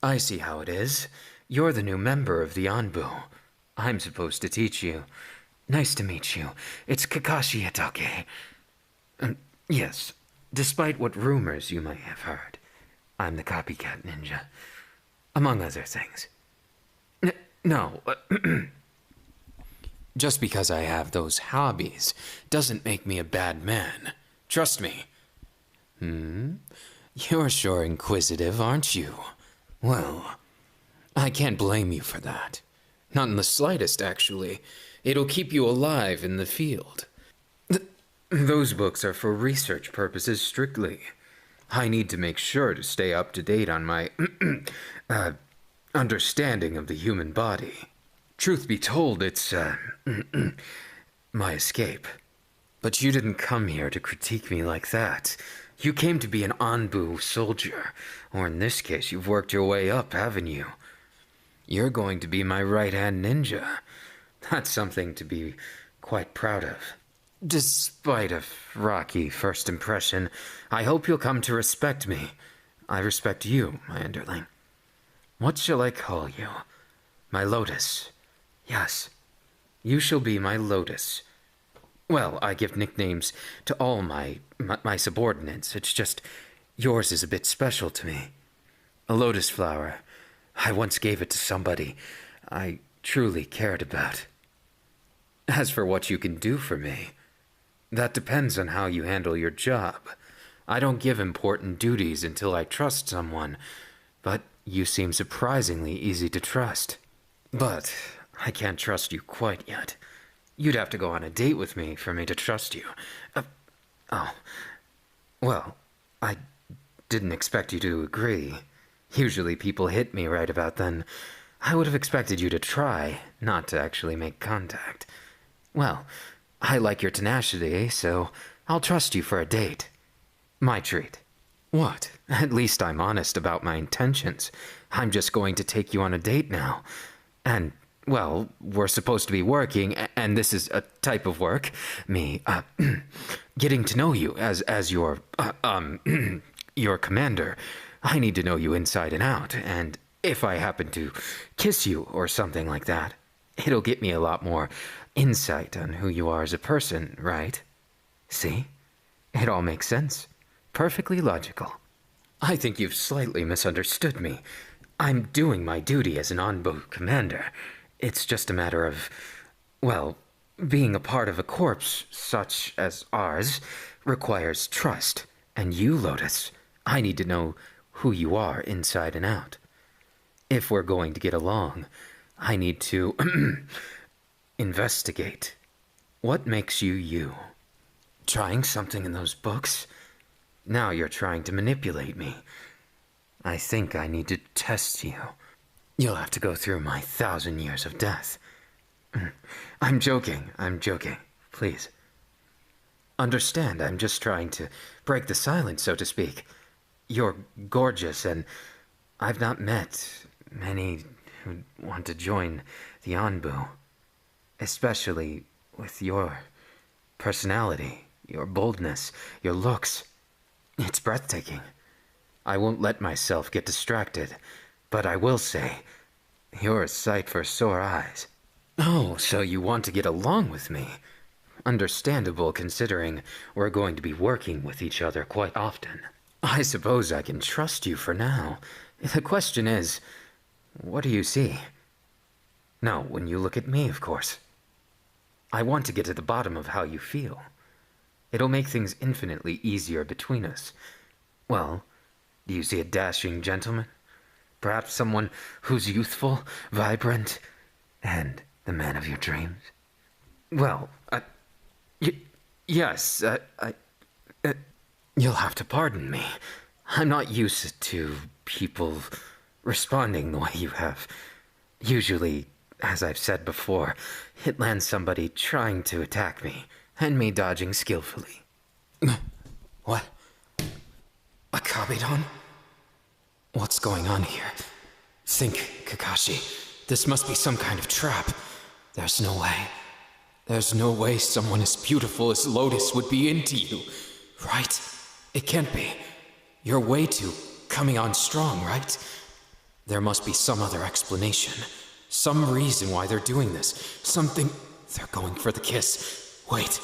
I see how it is. You're the new member of the anbu. I'm supposed to teach you. Nice to meet you. It's Kakashi Hitake. Yes, despite what rumors you might have heard, I'm the copycat ninja. Among other things. No. Just because I have those hobbies doesn't make me a bad man. Trust me. You're sure inquisitive, aren't you? Well, I can't blame you for that. Not in the slightest, actually. It'll keep you alive in the field. Those books are for research purposes strictly. I need to make sure to stay up to date on my understanding of the human body. Truth be told, it's my escape. But you didn't come here to critique me like that. You came to be an anbu soldier, or in this case, you've worked your way up, haven't you? You're going to be my right-hand ninja. That's something to be quite proud of. Despite a rocky first impression, I hope you'll come to respect me. I respect you, my underling. What shall I call you? My lotus. Yes, you shall be my lotus. Well, I give nicknames to all my subordinates. It's just yours is a bit special to me. A lotus flower. I once gave it to somebody I truly cared about. As for what you can do for me, that depends on how you handle your job. I don't give important duties until I trust someone, but you seem surprisingly easy to trust. But I can't trust you quite yet. You'd have to go on a date with me for me to trust you. Well, I didn't expect you to agree. Usually people hit me right about then. I would have expected you to try, not to actually make contact. Well, I like your tenacity, so I'll trust you for a date. My treat. What? At least I'm honest about my intentions. I'm just going to take you on a date now. And, well, we're supposed to be working, and this is a type of work. Me, getting to know you as your, your commander. I need to know you inside and out, and if I happen to kiss you or something like that, it'll get me a lot more insight on who you are as a person, right? See? It all makes sense. Perfectly logical. I think you've slightly misunderstood me. I'm doing my duty as an anbu commander. It's just a matter of, well, being a part of a corps such as ours requires trust. And you, Lotus, I need to know who you are inside and out. If we're going to get along, I need to investigate. What makes you you? Trying something in those books? Now you're trying to manipulate me. I think I need to test you. You'll have to go through my 1,000 years of death. I'm joking, please. Understand, I'm just trying to break the silence, so to speak. You're gorgeous, and I've not met many who want to join the anbu. Especially with your personality, your boldness, your looks. It's breathtaking. I won't let myself get distracted, but I will say, you're a sight for sore eyes. Oh, so you want to get along with me? Understandable, considering we're going to be working with each other quite often. I suppose I can trust you for now. The question is, what do you see? No, when you look at me, of course. I want to get to the bottom of how you feel. It'll make things infinitely easier between us. Well, do you see a dashing gentleman? Perhaps someone who's youthful, vibrant, and the man of your dreams? Well, yes, you'll have to pardon me. I'm not used to people responding the way you have. Usually, as I've said before, it lands somebody trying to attack me, and me dodging skillfully. What? A Kabedon? What's going on here? Think, Kakashi. This must be some kind of trap. There's no way. There's no way someone as beautiful as Lotus would be into you. Right? It can't be. You're way too coming on strong, right? There must be some other explanation. Some reason why they're doing this. Something... They're going for the kiss. Wait.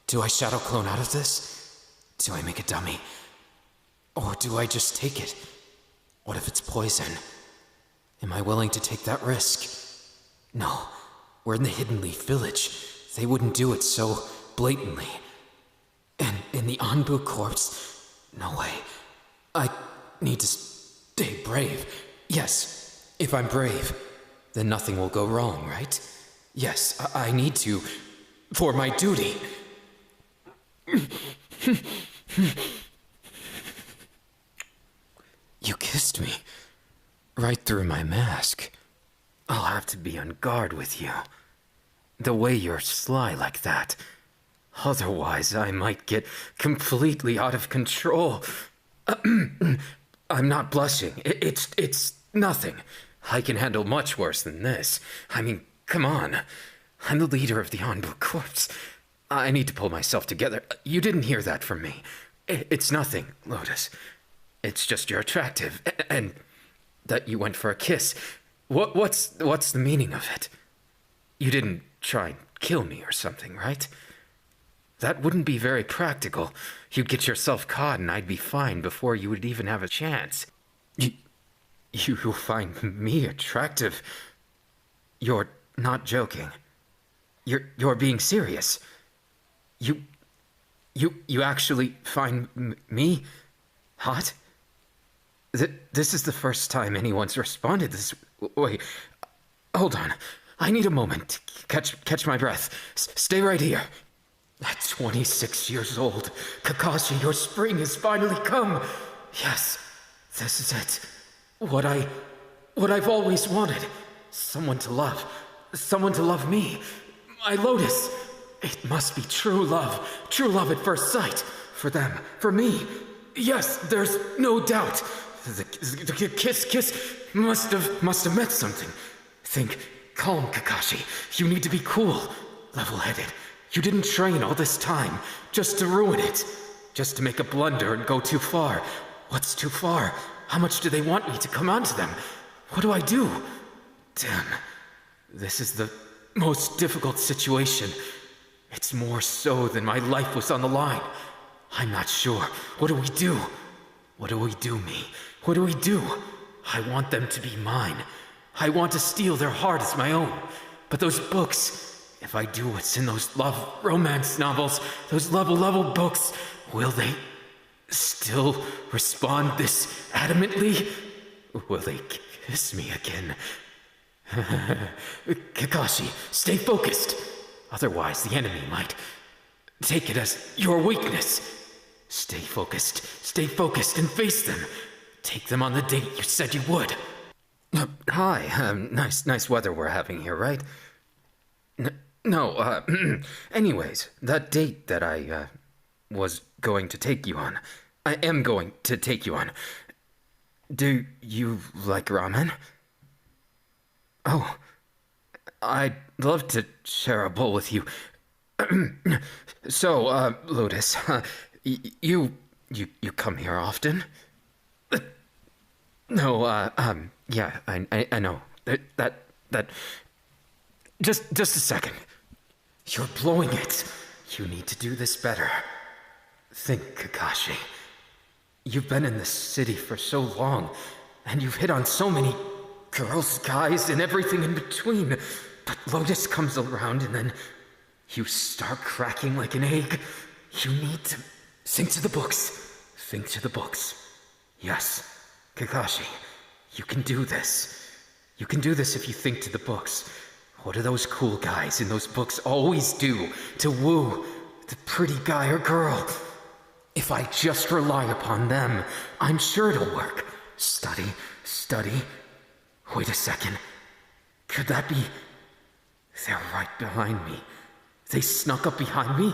Do I shadow clone out of this? Do I make a dummy? Or do I just take it? What if it's poison? Am I willing to take that risk? No. We're in the Hidden Leaf Village. They wouldn't do it so blatantly. And in the Anbu corpse? No way. I need to stay brave. Yes, if I'm brave, then nothing will go wrong, right? Yes, I need to, for my duty. You kissed me, right through my mask. I'll have to be on guard with you. The way you're sly like that. Otherwise, I might get completely out of control. I'm not blushing. It's nothing. I can handle much worse than this. I mean, come on. I'm the leader of the Anbu Corps. I need to pull myself together. You didn't hear that from me. It's nothing, Lotus. It's just you're attractive, and that you went for a kiss. What's the meaning of it? You didn't try and kill me or something, right? That wouldn't be very practical. You'd get yourself caught and I'd be fine before you would even have a chance. You find me attractive? You're not joking. You're being serious. You actually find me hot? This is the first time anyone's responded this... Wait, hold on. I need a moment to catch my breath. Stay right here. At 26 years old, Kakashi, your spring has finally come. Yes, this is it. What I've always wanted. Someone to love. Someone to love me. My Lotus. It must be true love. True love at first sight. For them. For me. Yes, there's no doubt. The kiss must have meant something. Think, calm, Kakashi. You need to be cool. Level-headed. You didn't train all this time just to ruin it. Just to make a blunder and go too far. What's too far? How much do they want me to come onto them? What do I do? Damn. This is the most difficult situation. It's more so than my life was on the line. I'm not sure. What do we do? What do we do, me? What do we do? I want them to be mine. I want to steal their heart as my own. But those books... If I do what's in those love romance novels, those level books, will they still respond this adamantly? Will they kiss me again? Kakashi, stay focused. Otherwise, the enemy might take it as your weakness. Stay focused and face them. Take them on the date you said you would. Hi, nice weather we're having here, right? No, anyways, that date that I, was going to take you on. I am going to take you on. Do you like ramen? Oh, I'd love to share a bowl with you. So, Lotus, you come here often? No, yeah, I know. That... Just a second. You're blowing it. You need to do this better. Think, Kakashi. You've been in this city for so long, and you've hit on so many girls, guys, and everything in between. But Lotus comes around, and then you start cracking like an egg. You need to think to the books. Think to the books. Yes, Kakashi, you can do this. You can do this if you think to the books. What do those cool guys in those books always do to woo the pretty guy or girl? If I just rely upon them, I'm sure it'll work. Study. Wait a second. Could that be... They're right behind me. They snuck up behind me?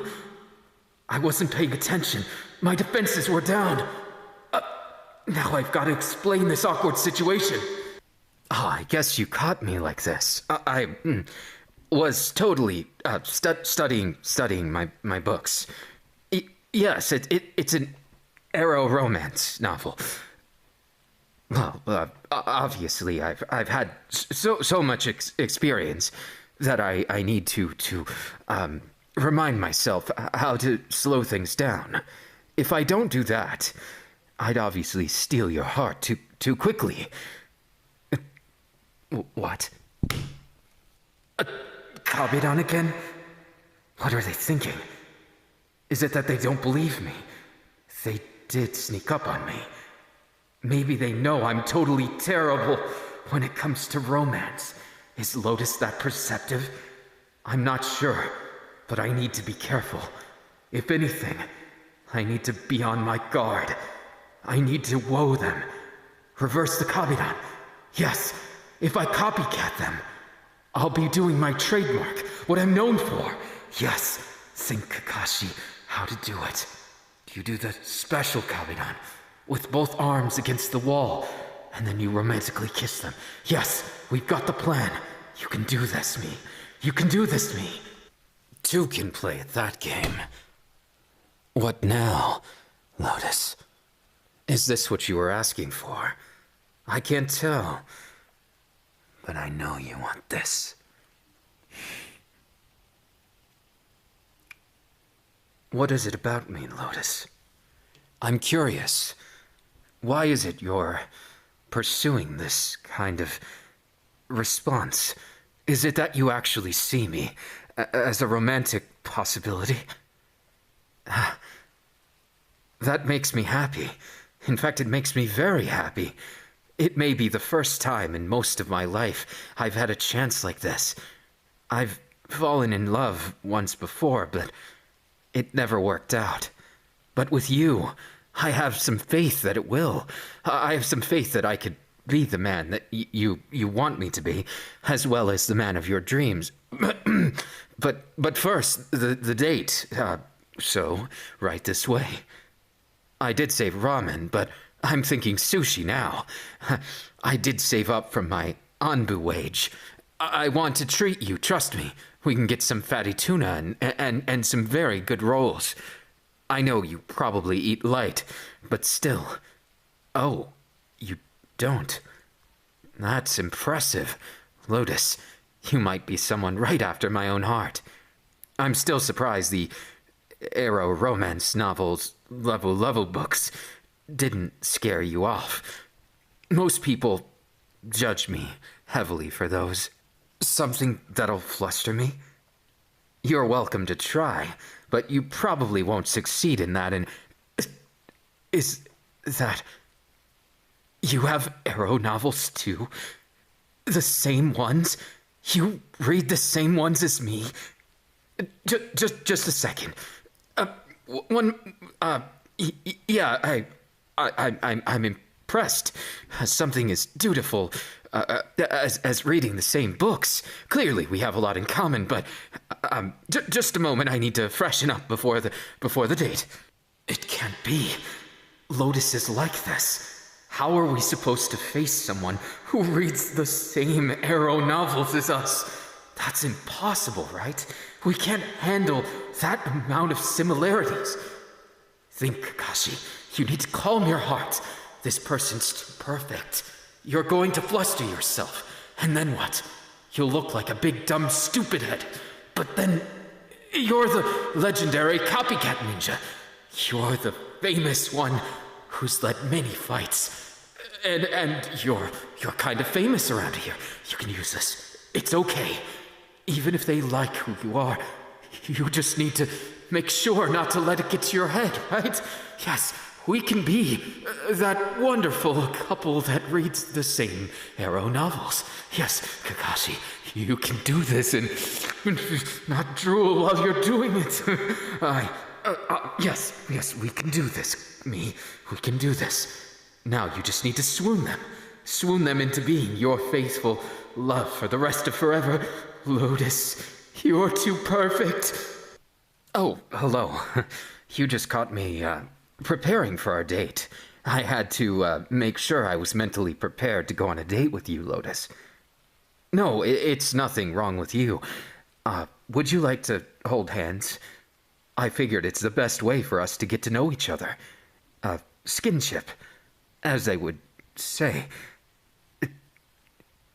I wasn't paying attention. My defenses were down. Now I've got to explain this awkward situation. Oh, I guess you caught me like this. I was totally studying my books. Yes, it's an ero romance novel. Well, obviously, I've had so much experience that I need to remind myself how to slow things down. If I don't do that, I'd obviously steal your heart too quickly. What? Kabedon again? What are they thinking? Is it that they don't believe me? They did sneak up on me. Maybe they know I'm totally terrible when it comes to romance. Is Lotus that perceptive? I'm not sure, but I need to be careful. If anything, I need to be on my guard. I need to woe them. Reverse the Kabedon. Yes, if I copycat them, I'll be doing my trademark, what I'm known for. Yes, think, Kakashi, how to do it. You do the special Kabedon, with both arms against the wall, and then you romantically kiss them. Yes, we've got the plan. You can do this, me. You can do this, me. Two can play at that game. What now, Lotus? Is this what you were asking for? I can't tell. But I know you want this. What is it about me, Lotus? I'm curious. Why is it you're pursuing this kind of response? Is it that you actually see me as a romantic possibility? That makes me happy. In fact, it makes me very happy. It may be the first time in most of my life I've had a chance like this. I've fallen in love once before, but it never worked out. But with you, I have some faith that it will. I have some faith that I could be the man that you want me to be, as well as the man of your dreams. But first, the date. So, right this way. I did say ramen, but I'm thinking sushi now. I did save up from my anbu wage. I want to treat you, trust me. We can get some fatty tuna and some very good rolls. I know you probably eat light, but still. Oh, you don't. That's impressive. Lotus, you might be someone right after my own heart. I'm still surprised the Arrow romance novels, level books didn't scare you off. Most people judge me heavily for those. Something that'll fluster me? You're welcome to try, but you probably won't succeed in that. And is that you have Arrow novels too? The same ones? You read the same ones as me? Just a second. Yeah, I'm impressed. Something as dutiful as reading the same books. Clearly, we have a lot in common. But just a moment. I need to freshen up before the date. It can't be. Lotus is like this. How are we supposed to face someone who reads the same Arrow novels as us? That's impossible, right? We can't handle that amount of similarities. Think, Kakashi. You need to calm your heart. This person's too perfect. You're going to fluster yourself. And then what? You'll look like a big, dumb, stupid head. But then, you're the legendary copycat ninja. You're the famous one who's led many fights. And you're kind of famous around here. You can use this. It's okay. Even if they like who you are, you just need to make sure not to let it get to your head, right? Yes, we can be that wonderful couple that reads the same Arrow novels. Yes, Kakashi, you can do this and not drool while you're doing it. Yes, we can do this, me. We can do this. Now you just need to swoon them into being your faithful love for the rest of forever. Lotus, you're too perfect. Oh, hello. You just caught me, preparing for our date. I had to, make sure I was mentally prepared to go on a date with you, Lotus. No, it's nothing wrong with you. Would you like to hold hands? I figured it's the best way for us to get to know each other. Skinship, as they would say.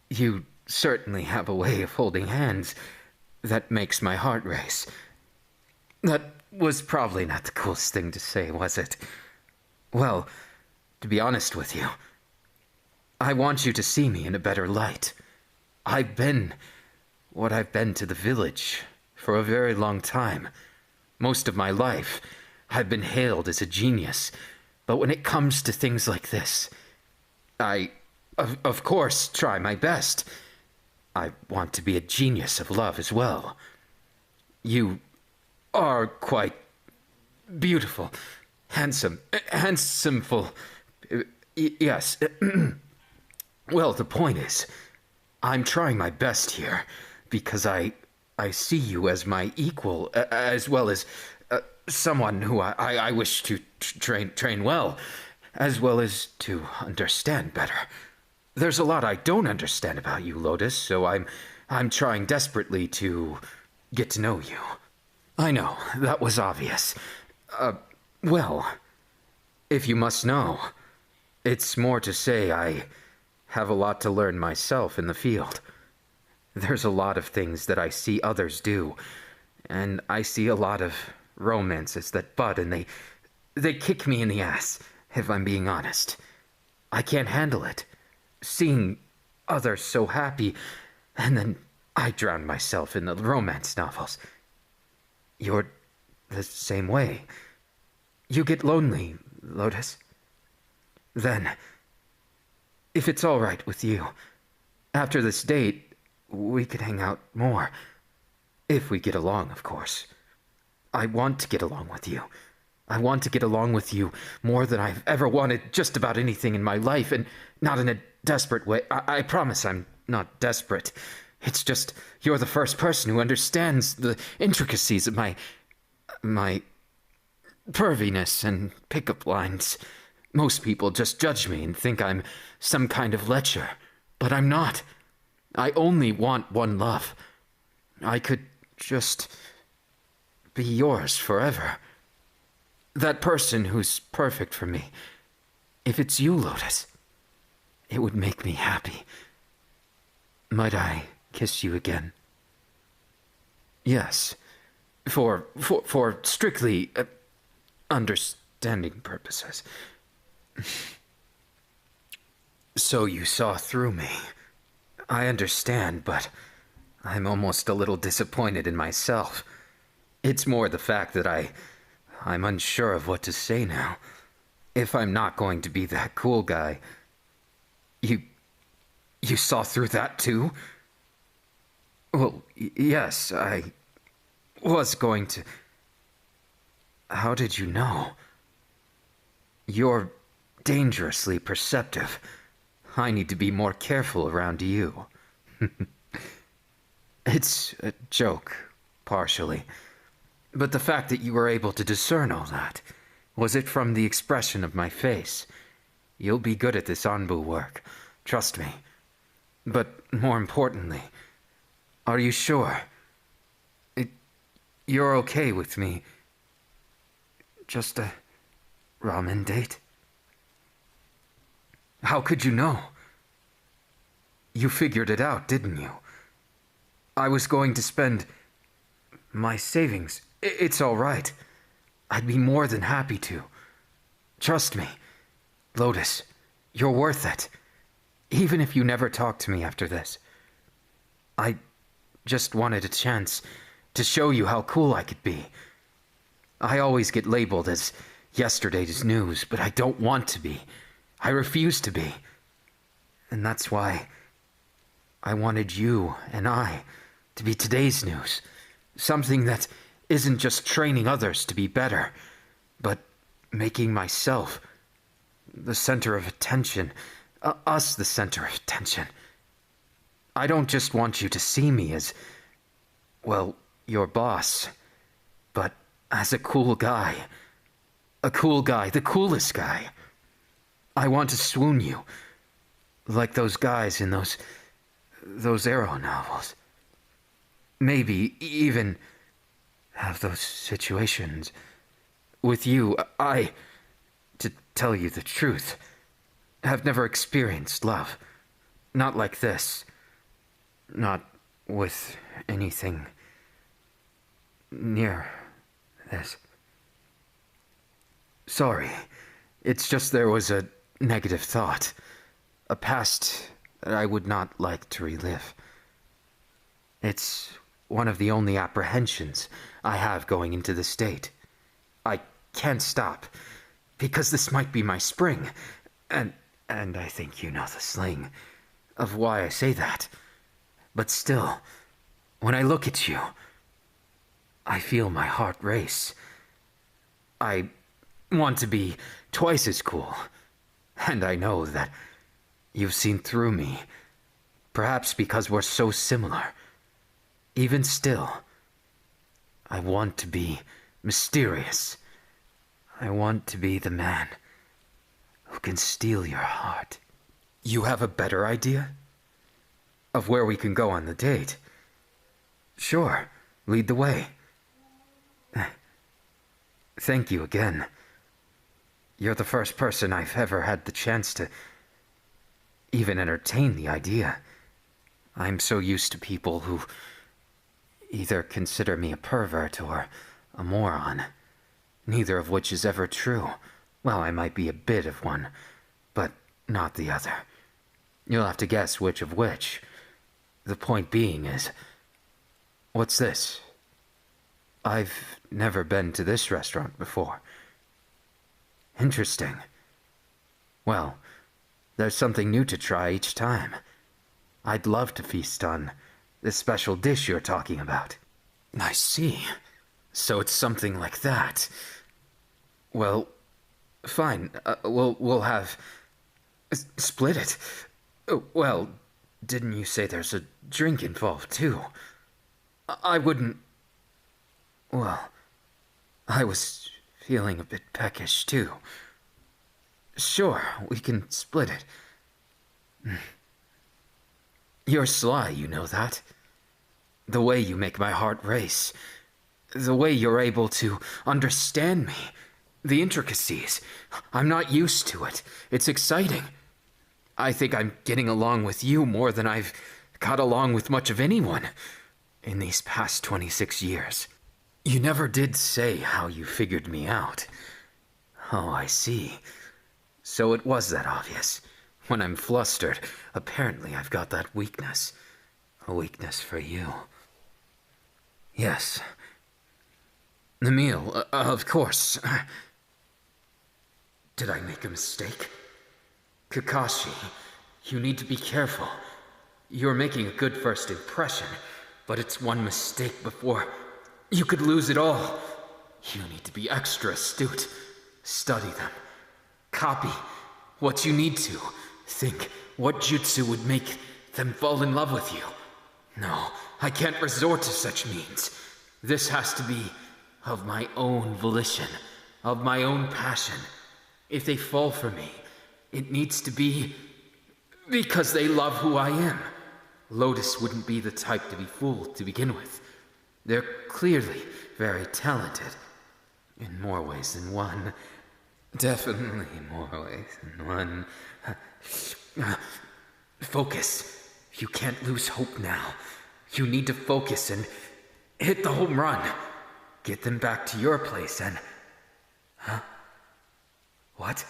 You certainly have a way of holding hands that makes my heart race. That was probably not the coolest thing to say, was it? Well, to be honest with you, I want you to see me in a better light. I've been what I've been to the village for a very long time. Most of my life, I've been hailed as a genius. But when it comes to things like this, I, of course, try my best. I want to be a genius of love as well. You are quite beautiful, handsomeful. Yes. Well, the point is, I'm trying my best here because I see you as my equal, as well as someone who I wish to train well, as well as to understand better. There's a lot I don't understand about you, Lotus, so I'm trying desperately to get to know you. I know, that was obvious. Well, if you must know, it's more to say I have a lot to learn myself in the field. There's a lot of things that I see others do, and I see a lot of romances that bud and they kick me in the ass, if I'm being honest. I can't handle it. Seeing others so happy, and then I drown myself in the romance novels. You're the same way. You get lonely, Lotus. Then, if it's all right with you, after this date, we could hang out more. If we get along, of course. I want to get along with you. I want to get along with you more than I've ever wanted just about anything in my life, and not in a desperate way. I promise I'm not desperate. It's just you're the first person who understands the intricacies of my perviness and pickup lines. Most people just judge me and think I'm some kind of lecher, but I'm not. I only want one love. I could just be yours forever. That person who's perfect for me. If it's you, Lotus, it would make me happy. Might I kiss you again? Yes, for strictly understanding purposes. So you saw through me. I understand, but I'm almost a little disappointed in myself. It's more the fact that I'm unsure of what to say now. If I'm not going to be that cool guy. You saw through that too? Well, yes, I was going to. How did you know? You're dangerously perceptive. I need to be more careful around you. It's a joke, partially. But the fact that you were able to discern all that, was it from the expression of my face? You'll be good at this anbu work, trust me. But more importantly, are you sure? You're okay with me? Just a ramen date? How could you know? You figured it out, didn't you? I was going to spend my savings. It's all right. I'd be more than happy to. Trust me, Lotus, you're worth it. Even if you never talk to me after this. I just wanted a chance to show you how cool I could be. I always get labeled as yesterday's news, but I don't want to be. I refuse to be. And that's why I wanted you and I to be today's news. Something that isn't just training others to be better, but making myself the center of attention. Us the center of attention. I don't just want you to see me as, well, your boss, but as a cool guy. A cool guy, the coolest guy. I want to swoon you, like those guys in those Arrow novels. Maybe even have those situations with you. To tell you the truth, have never experienced love. Not like this. Not with anything near this. Sorry. It's just there was a negative thought. A past that I would not like to relive. It's one of the only apprehensions I have going into this date. I can't stop, because this might be my spring, and I think you know the slang of why I say that. But still, when I look at you, I feel my heart race. I want to be twice as cool, and I know that you've seen through me, perhaps because we're so similar. Even still, I want to be mysterious. I want to be the man who can steal your heart. You have a better idea? Of where we can go on the date? Sure, lead the way. Thank you again. You're the first person I've ever had the chance to even entertain the idea. I'm so used to people who either consider me a pervert or a moron, neither of which is ever true. Well, I might be a bit of one, but not the other. You'll have to guess which of which. The point being is, what's this? I've never been to this restaurant before. Interesting. Well, there's something new to try each time. I'd love to feast on this special dish you're talking about. I see. So it's something like that. Well, fine. We'll have... split it. Well, didn't you say there's a drink involved, too? I wouldn't... Well, I was feeling a bit peckish, too. Sure, we can split it. You're sly, you know that. The way you make my heart race. The way you're able to understand me. The intricacies. I'm not used to it. It's exciting. I think I'm getting along with you more than I've got along with much of anyone in these past 26 years. You never did say how you figured me out. Oh, I see. So it was that obvious. When I'm flustered, apparently I've got that weakness. A weakness for you. Yes. The meal, of course. Did I make a mistake? Kakashi, you need to be careful. You're making a good first impression, but it's one mistake before you could lose it all. You need to be extra astute. Study them. Copy what you need to. Think what jutsu would make them fall in love with you. No, I can't resort to such means. This has to be of my own volition, of my own passion. If they fall for me, it needs to be because they love who I am. Lotus wouldn't be the type to be fooled to begin with. They're clearly very talented. In more ways than one. Definitely in more ways than one. Focus. You can't lose hope now. You need to focus and hit the home run. Get them back to your place and... Huh? What?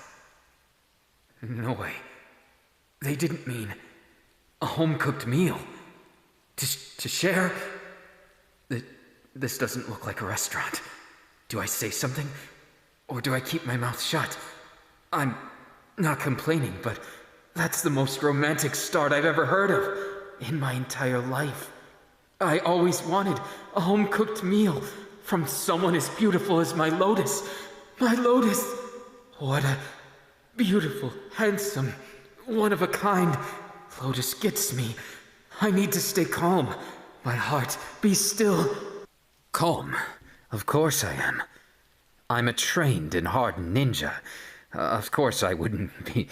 No way. They didn't mean a home-cooked meal. To share? This doesn't look like a restaurant. Do I say something? Or do I keep my mouth shut? I'm not complaining, but that's the most romantic start I've ever heard of in my entire life. I always wanted a home-cooked meal from someone as beautiful as my Lotus. My Lotus! What a beautiful, handsome, one-of-a-kind Lotus gets me. I need to stay calm. My heart, be still. Calm? Of course I am. I'm a trained and hardened ninja. Of course I wouldn't be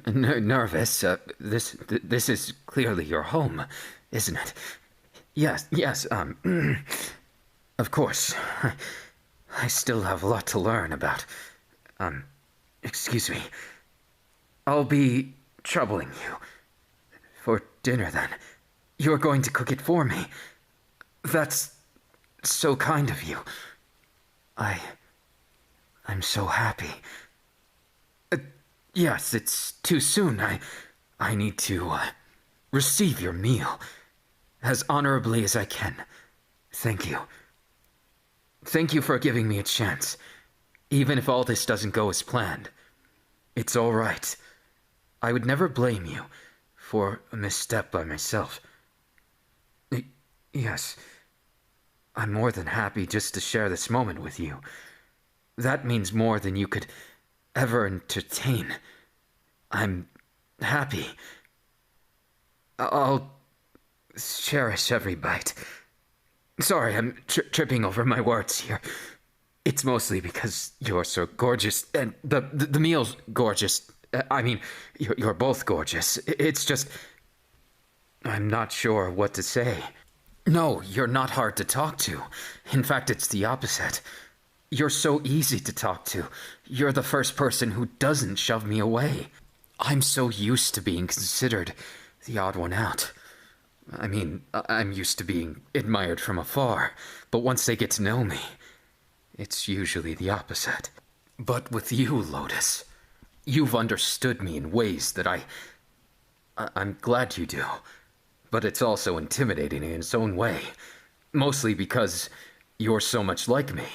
nervous. This is clearly your home, isn't it? Yes, of course. I still have a lot to learn about, excuse me. I'll be troubling you. For dinner, then. You're going to cook it for me. That's so kind of you. I. I'm so happy. Yes, it's too soon. I need to, receive your meal. As honorably as I can. Thank you. Thank you for giving me a chance. Even if all this doesn't go as planned. It's all right. I would never blame you for a misstep by myself. Yes, I'm more than happy just to share this moment with you. That means more than you could ever entertain. I'm happy. I'll cherish every bite. Sorry, I'm tripping over my words here. It's mostly because you're so gorgeous, and the meal's gorgeous. I mean, you're both gorgeous. It's just, I'm not sure what to say. No, you're not hard to talk to. In fact, it's the opposite. You're so easy to talk to. You're the first person who doesn't shove me away. I'm so used to being considered the odd one out. I mean, I'm used to being admired from afar, but once they get to know me, it's usually the opposite. But with you, Lotus, you've understood me in ways that I'm glad you do. But it's also intimidating in its own way. Mostly because you're so much like me.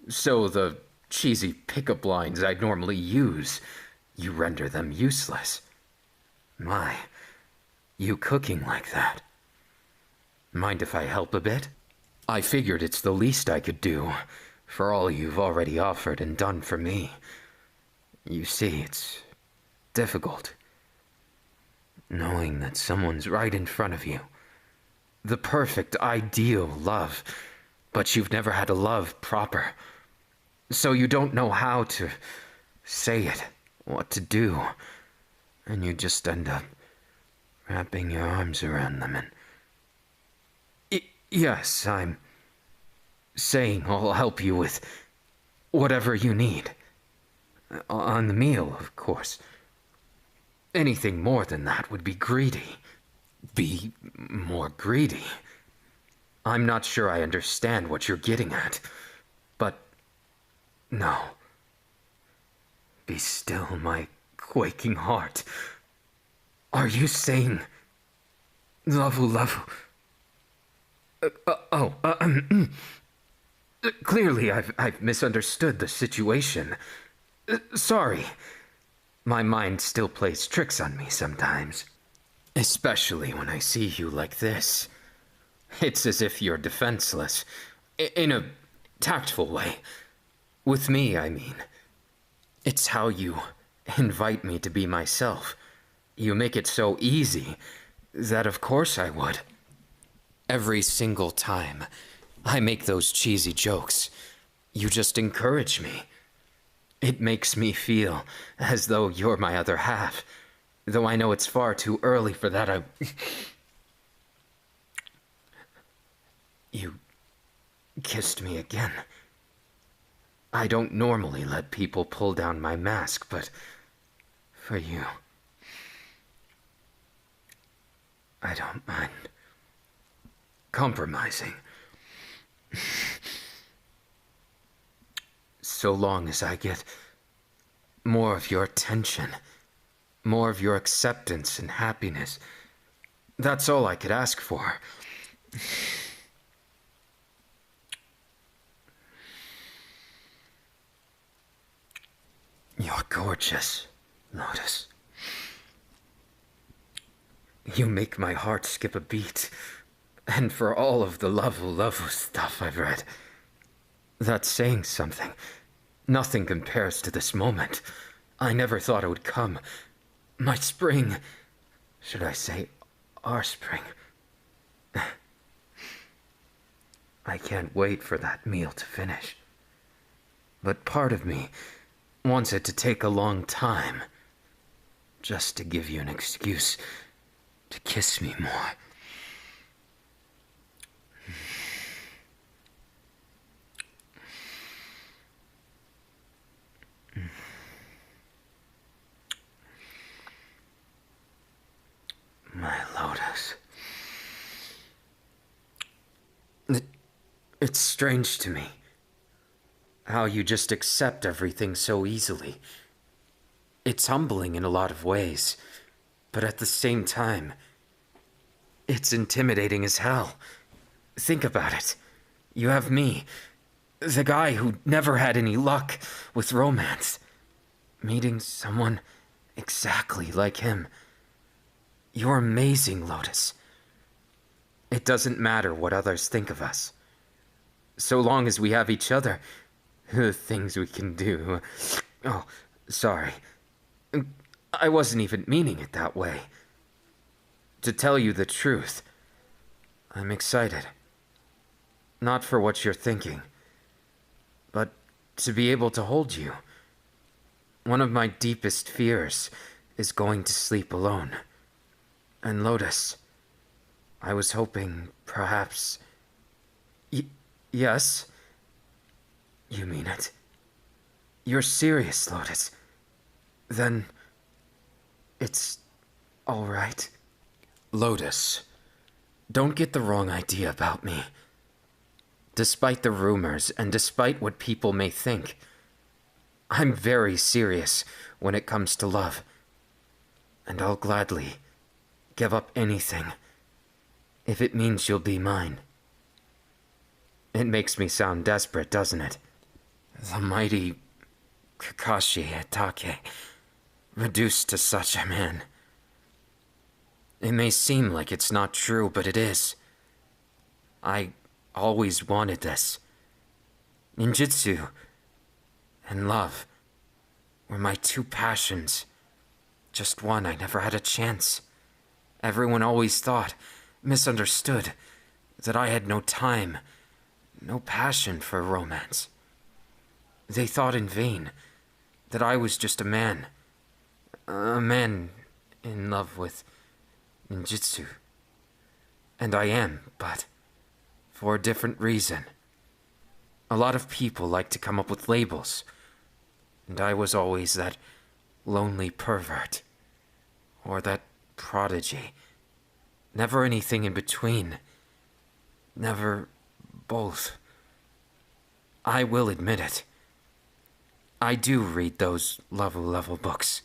So the cheesy pickup lines I'd normally use, you render them useless. My, you cooking like that. Mind if I help a bit? I figured it's the least I could do, for all you've already offered and done for me. You see, it's difficult. Knowing that someone's right in front of you. The perfect, ideal love. But you've never had a love proper. So you don't know how to say it, what to do. And you just end up wrapping your arms around them and... Yes, I'm saying I'll help you with whatever you need. On the meal, of course. Anything more than that would be greedy. Be more greedy. I'm not sure I understand what you're getting at, but no. Be still, my quaking heart. Are you saying Lavu Lavu? Clearly I've misunderstood the situation. Sorry. My mind still plays tricks on me sometimes. Especially when I see you like this. It's as if you're defenseless. In a tactful way. With me, I mean. It's how you invite me to be myself. You make it so easy that of course I would. Every single time I make those cheesy jokes, you just encourage me. It makes me feel as though you're my other half. Though I know it's far too early for that, You kissed me again. I don't normally let people pull down my mask, but for you, I don't mind compromising. So long as I get more of your attention, more of your acceptance and happiness, that's all I could ask for. You're gorgeous, Lotus. You make my heart skip a beat. And for all of the Lavu stuff I've read, that's saying something. Nothing compares to this moment. I never thought it would come. My spring. Should I say, our spring. I can't wait for that meal to finish. But part of me wants it to take a long time. Just to give you an excuse to kiss me more. Lotus. It's strange to me how you just accept everything so easily. It's humbling in a lot of ways, but at the same time, it's intimidating as hell. Think about it. You have me, the guy who never had any luck with romance, meeting someone exactly like him. You're amazing, Lotus. It doesn't matter what others think of us. So long as we have each other, the things we can do. Oh, sorry. I wasn't even meaning it that way. To tell you the truth, I'm excited. Not for what you're thinking, but to be able to hold you. One of my deepest fears is going to sleep alone. And Lotus, I was hoping perhaps... Yes? You mean it? You're serious, Lotus. Then... it's... all right. Lotus, don't get the wrong idea about me. Despite the rumors and despite what people may think, I'm very serious when it comes to love. And I'll gladly give up anything if it means you'll be mine. It makes me sound desperate, doesn't it? The mighty Kakashi Atake, reduced to such a man. It may seem like it's not true, but it is. I always wanted this. Ninjutsu and love were my two passions. Just one, I never had a chance. Everyone always thought, misunderstood, that I had no time, no passion for romance. They thought in vain that I was just a man in love with ninjutsu. And I am, but for a different reason. A lot of people like to come up with labels, and I was always that lonely pervert, or that prodigy. Never anything in between. Never both. I will admit it. I do read those level books.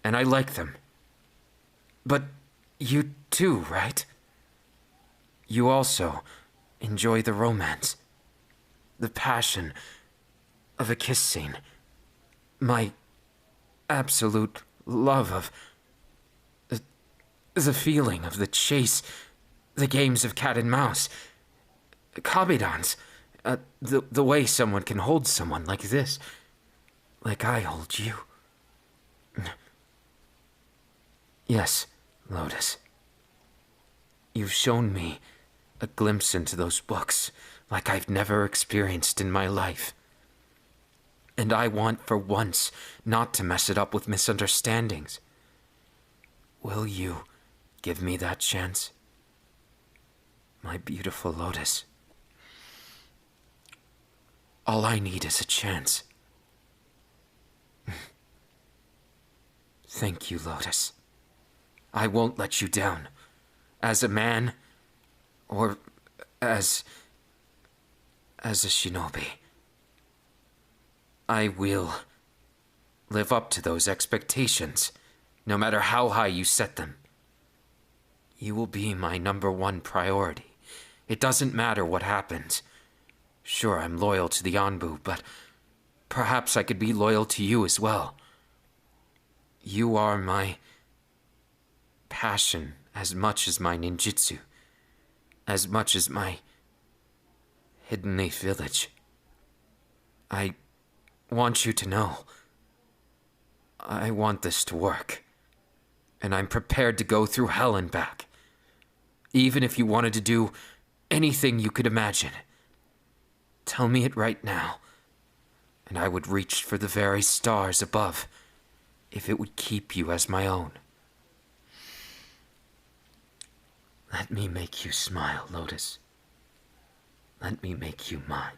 And I like them. But you too, right? You also enjoy the romance. The passion of a kiss scene. My absolute love of the feeling of the chase, the games of cat and mouse, kabedans, the way someone can hold someone like this, like I hold you. Yes, Lotus. You've shown me a glimpse into those books like I've never experienced in my life. And I want for once not to mess it up with misunderstandings. Will you give me that chance? My beautiful Lotus. All I need is a chance. Thank you, Lotus. I won't let you down. As a man, or as a shinobi. I will live up to those expectations, no matter how high you set them. You will be my #1 priority. It doesn't matter what happens. Sure, I'm loyal to the anbu, but perhaps I could be loyal to you as well. You are my passion as much as my ninjutsu, as much as my hidden leaf village. I want you to know, I want this to work, and I'm prepared to go through hell and back. Even if you wanted to do anything you could imagine. Tell me it right now, and I would reach for the very stars above if it would keep you as my own. Let me make you smile, Lotus. Let me make you mine.